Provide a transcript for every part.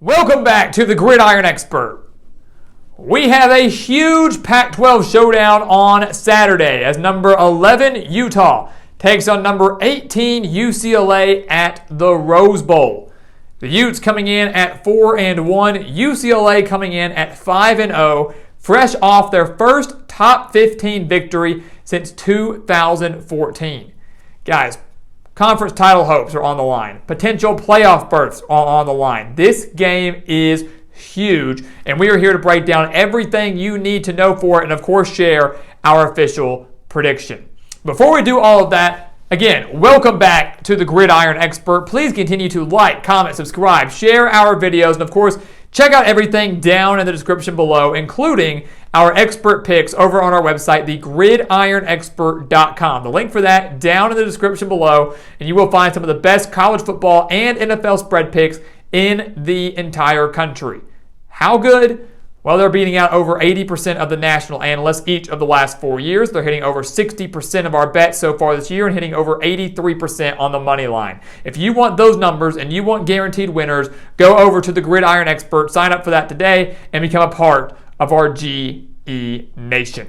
Welcome back to the Gridiron Expert. We have a huge Pac-12 showdown on Saturday as number 11 Utah takes on number 18 UCLA at the Rose Bowl. The Utes coming in at 4-1, UCLA coming in at 5-0, fresh off their first top 15 victory since 2014. Guys, conference title hopes are on the line. Potential playoff berths are on the line. This game is huge, and we are here to break down everything you need to know for it and, of course, share our official prediction. Before we do all of that, again, welcome back to the Gridiron Expert. Please continue to like, comment, subscribe, share our videos, and, of course, check out everything down in the description below, including our expert picks over on our website, thegridironexpert.com. The link for that down in the description below, and you will find some of the best college football and NFL spread picks in the entire country. How good? Well, they're beating out over 80% of the national analysts each of the last 4 years. They're hitting over 60% of our bets so far this year and hitting over 83% on the money line. If you want those numbers and you want guaranteed winners, go over to the Gridiron Expert, sign up for that today, and become a part of our GE Nation.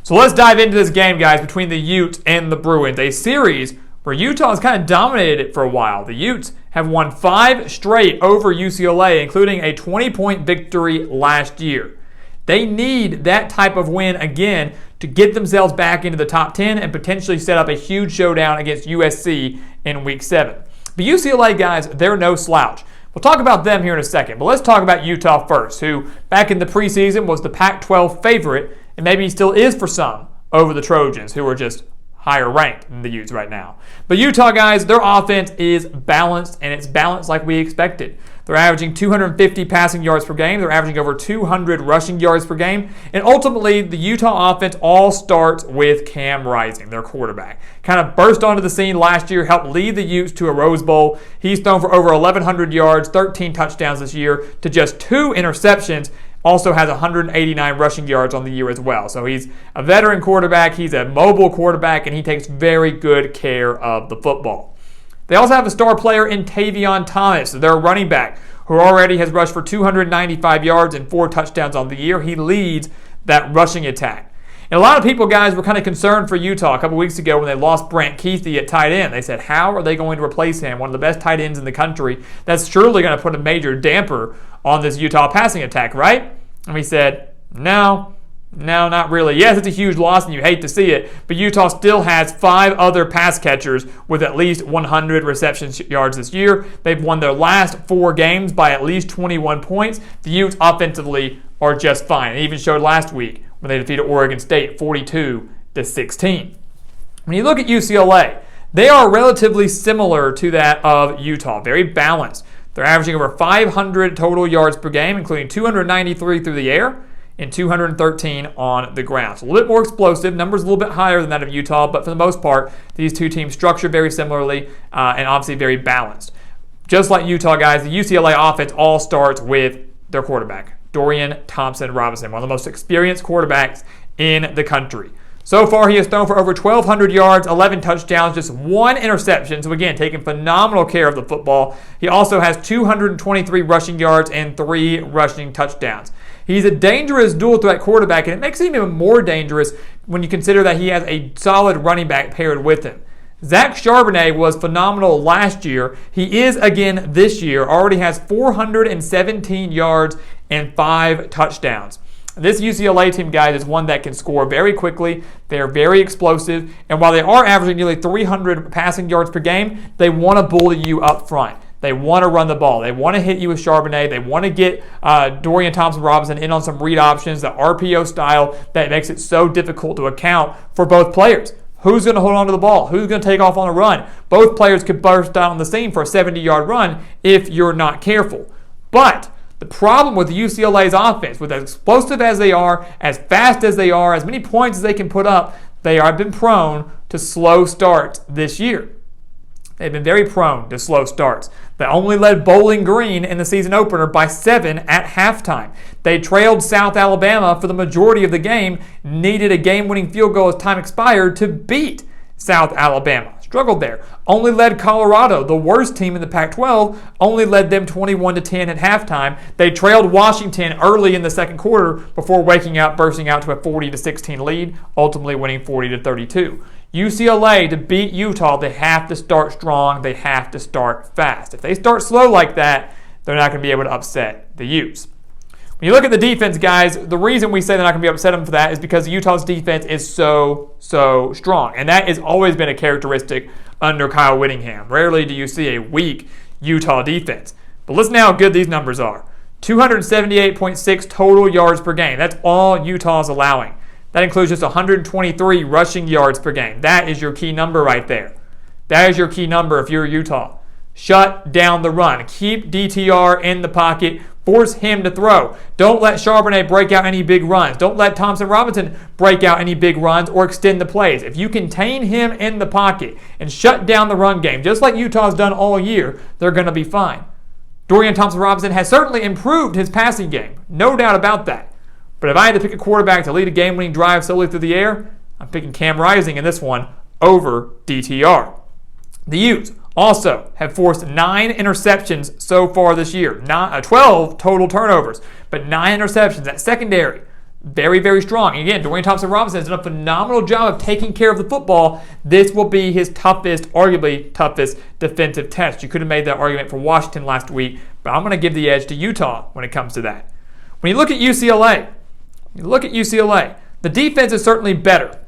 So let's dive into this game, guys, between the Utes and the Bruins, a series where Utah has kind of dominated it for a while. The Utes have won 5 straight over UCLA, including a 20-point victory last year. They need that type of win again to get themselves back into the top 10 and potentially set up a huge showdown against USC in Week 7. But UCLA, guys, they're no slouch. We'll talk about them here in a second, but let's talk about Utah first, who back in the preseason was the Pac-12 favorite, and maybe still is for some, over the Trojans, who are just higher ranked than the Utes right now. But Utah, guys, their offense is balanced, and it's balanced like we expected. They're averaging 250 passing yards per game. They're averaging over 200 rushing yards per game. And ultimately, the Utah offense all starts with Cam Rising, their quarterback. Kind of burst onto the scene last year, helped lead the Utes to a Rose Bowl. He's thrown for over 1,100 yards, 13 touchdowns this year to just 2 interceptions. Also has 189 rushing yards on the year as well. So he's a veteran quarterback, he's a mobile quarterback, and he takes very good care of the football. They also have a star player in Tavion Thomas, their running back, who already has rushed for 295 yards and 4 touchdowns on the year. He leads that rushing attack. And a lot of people, guys, were kind of concerned for Utah a couple weeks ago when they lost Brant Keithy at tight end. They said, how are they going to replace him, one of the best tight ends in the country? That's surely going to put a major damper on this Utah passing attack, right? And we said, no, not really. Yes, it's a huge loss and you hate to see it, but Utah still has 5 other pass catchers with at least 100 reception yards this year. They've won their last 4 games by at least 21 points. The Utes offensively are just fine. It even showed last week when they defeated Oregon State 42-16. When you look at UCLA, they are relatively similar to that of Utah, very balanced. They're averaging over 500 total yards per game, including 293 through the air and 213 on the ground. So a little bit more explosive, numbers a little bit higher than that of Utah, but for the most part, these two teams structure very similarly and obviously very balanced. Just like Utah, guys, the UCLA offense all starts with their quarterback, Dorian Thompson-Robinson, one of the most experienced quarterbacks in the country. So far, he has thrown for over 1,200 yards, 11 touchdowns, just 1 interception. So again, taking phenomenal care of the football. He also has 223 rushing yards and 3 rushing touchdowns. He's a dangerous dual threat quarterback, and it makes him even more dangerous when you consider that he has a solid running back paired with him. Zach Charbonnet was phenomenal last year. He is again this year. Already has 417 yards and 5 touchdowns. This UCLA team, guys, is one that can score very quickly. They are very explosive. And while they are averaging nearly 300 passing yards per game, they want to bully you up front. They want to run the ball. They want to hit you with Charbonnet. They want to get Dorian Thompson-Robinson in on some read options, the RPO style that makes it so difficult to account for both players. Who's going to hold on to the ball? Who's going to take off on a run? Both players could burst out on the scene for a 70-yard run if you're not careful. But the problem with UCLA's offense, with as explosive as they are, as fast as they are, as many points as they can put up, they have been prone to slow starts this year. They've been very prone to slow starts. They only led Bowling Green in the season opener by 7 at halftime. They trailed South Alabama for the majority of the game, needed a game-winning field goal as time expired to beat South Alabama. struggled there. Only led Colorado, the worst team in the Pac-12, only led them 21-10 at halftime. They trailed Washington early in the second quarter before bursting out to a 40-16 lead, ultimately winning 40-32. UCLA, to beat Utah, they have to start strong. They have to start fast. If they start slow like that, they're not going to be able to upset the Utes. When you look at the defense, guys, the reason we say they're not going to be upset them for that is because Utah's defense is so strong. And that has always been a characteristic under Kyle Whittingham. Rarely do you see a weak Utah defense. But listen to how good these numbers are. 278.6 total yards per game. That's all Utah's allowing. That includes just 123 rushing yards per game. That is your key number right there. That is your key number if you're Utah. Shut down the run. Keep DTR in the pocket. Force him to throw. Don't let Charbonnet break out any big runs. Don't let Thompson Robinson break out any big runs or extend the plays. If you contain him in the pocket and shut down the run game, just like Utah's done all year, they're going to be fine. Dorian Thompson-Robinson has certainly improved his passing game. No doubt about that. But if I had to pick a quarterback to lead a game-winning drive solely through the air, I'm picking Cam Rising in this one over DTR. The Utes also have forced 9 interceptions so far this year. 12 total turnovers, but 9 interceptions. That secondary, very, very strong. And again, Dorian Thompson-Robinson has done a phenomenal job of taking care of the football. This will be his arguably toughest defensive test. You could have made that argument for Washington last week, but I'm going to give the edge to Utah when it comes to that. When you look at UCLA, the defense is certainly better.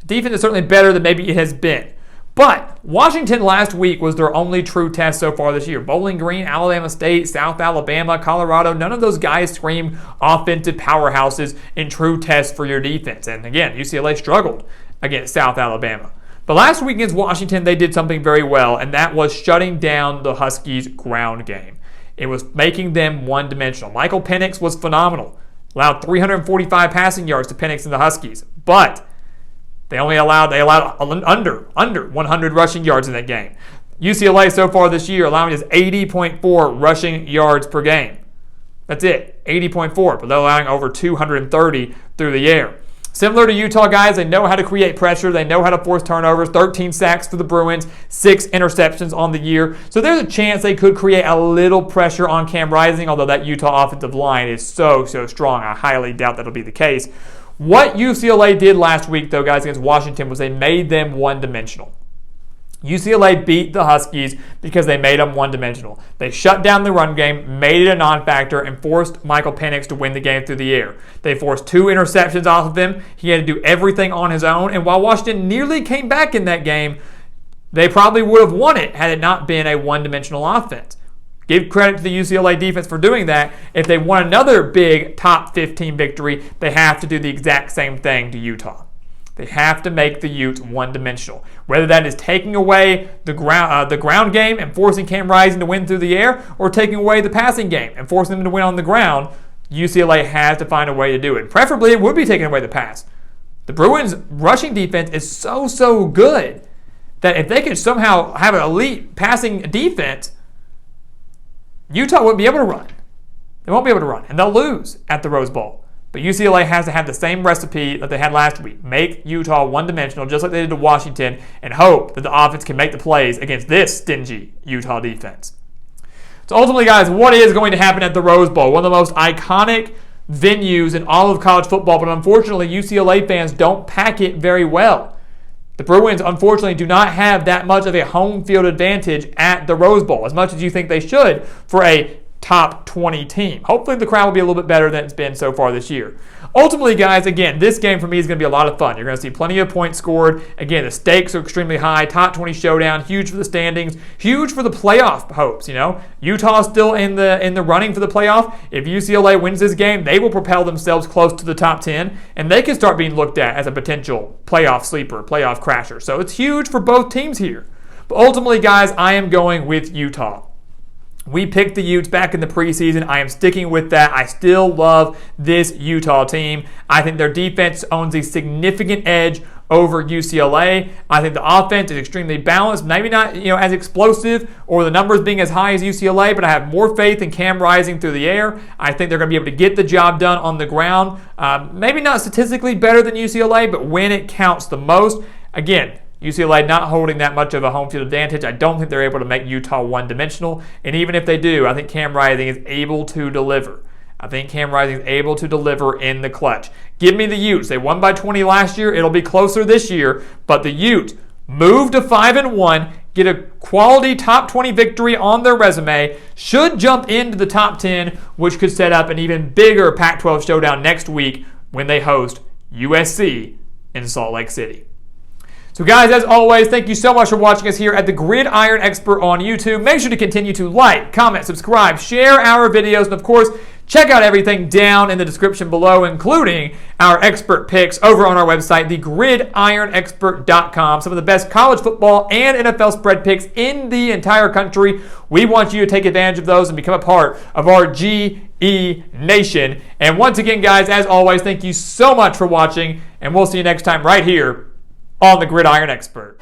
The defense is certainly better than maybe it has been. But Washington last week was their only true test so far this year. Bowling Green, Alabama State, South Alabama, Colorado, none of those guys scream offensive powerhouses in true tests for your defense. And again, UCLA struggled against South Alabama. But last week against Washington, they did something very well, and that was shutting down the Huskies' ground game. It was making them one-dimensional. Michael Penix was phenomenal. Allowed 345 passing yards to Penix and the Huskies. But they allowed under 100 rushing yards in that game. UCLA so far this year allowing just 80.4 rushing yards per game. That's it, 80.4, but they're allowing over 230 through the air. Similar to Utah, guys, they know how to create pressure. They know how to force turnovers. 13 sacks for the Bruins, 6 interceptions on the year. So there's a chance they could create a little pressure on Cam Rising, although that Utah offensive line is so strong. I highly doubt that'll be the case. What UCLA did last week, though, guys, against Washington was they made them one-dimensional. UCLA beat the Huskies because they made them one-dimensional. They shut down the run game, made it a non-factor, and forced Michael Penix to win the game through the air. They forced 2 interceptions off of him. He had to do everything on his own, and while Washington nearly came back in that game, they probably would have won it had it not been a one-dimensional offense. Give credit to the UCLA defense for doing that. If they want another big top 15 victory, they have to do the exact same thing to Utah. They have to make the Utes one-dimensional. Whether that is taking away the ground game and forcing Cam Rising to win through the air, or taking away the passing game and forcing them to win on the ground, UCLA has to find a way to do it. Preferably, it would be taking away the pass. The Bruins' rushing defense is so good that if they could somehow have an elite passing defense, Utah wouldn't be able to run. They won't be able to run, and they'll lose at the Rose Bowl. But UCLA has to have the same recipe that they had last week. Make Utah one-dimensional, just like they did to Washington, and hope that the offense can make the plays against this stingy Utah defense. So ultimately, guys, what is going to happen at the Rose Bowl? One of the most iconic venues in all of college football, but unfortunately, UCLA fans don't pack it very well. The Bruins, unfortunately, do not have that much of a home field advantage at the Rose Bowl, as much as you think they should for a top 20 team. Hopefully the crowd will be a little bit better than it's been so far this year. Ultimately, guys, again, this game for me is going to be a lot of fun. You're going to see plenty of points scored. Again, the stakes are extremely high. Top 20 showdown, huge for the standings, huge for the playoff hopes. Utah's still in the running for the playoff. If UCLA wins this game, they will propel themselves close to the top 10, and they can start being looked at as a potential playoff sleeper, playoff crasher. So it's huge for both teams here. But ultimately, guys, I am going with Utah. We picked the Utes back in the preseason. I am sticking with that. I still love this Utah team. I think their defense owns a significant edge over UCLA. I think the offense is extremely balanced. Maybe not as explosive or the numbers being as high as UCLA, but I have more faith in Cam Rising through the air. I think they're going to be able to get the job done on the ground. Maybe not statistically better than UCLA, but when it counts the most. Again, UCLA not holding that much of a home field advantage. I don't think they're able to make Utah one-dimensional. And even if they do, I think Cam Rising is able to deliver. I think Cam Rising is able to deliver in the clutch. Give me the Utes. They won by 20 last year. It'll be closer this year. But the Utes move to 5-1, get a quality top 20 victory on their resume, should jump into the top 10, which could set up an even bigger Pac-12 showdown next week when they host USC in Salt Lake City. So guys, as always, thank you so much for watching us here at the Gridiron Expert on YouTube. Make sure to continue to like, comment, subscribe, share our videos, and of course, check out everything down in the description below, including our expert picks over on our website, thegridironexpert.com. Some of the best college football and NFL spread picks in the entire country. We want you to take advantage of those and become a part of our GE Nation. And once again, guys, as always, thank you so much for watching, and we'll see you next time right here on the Gridiron Expert.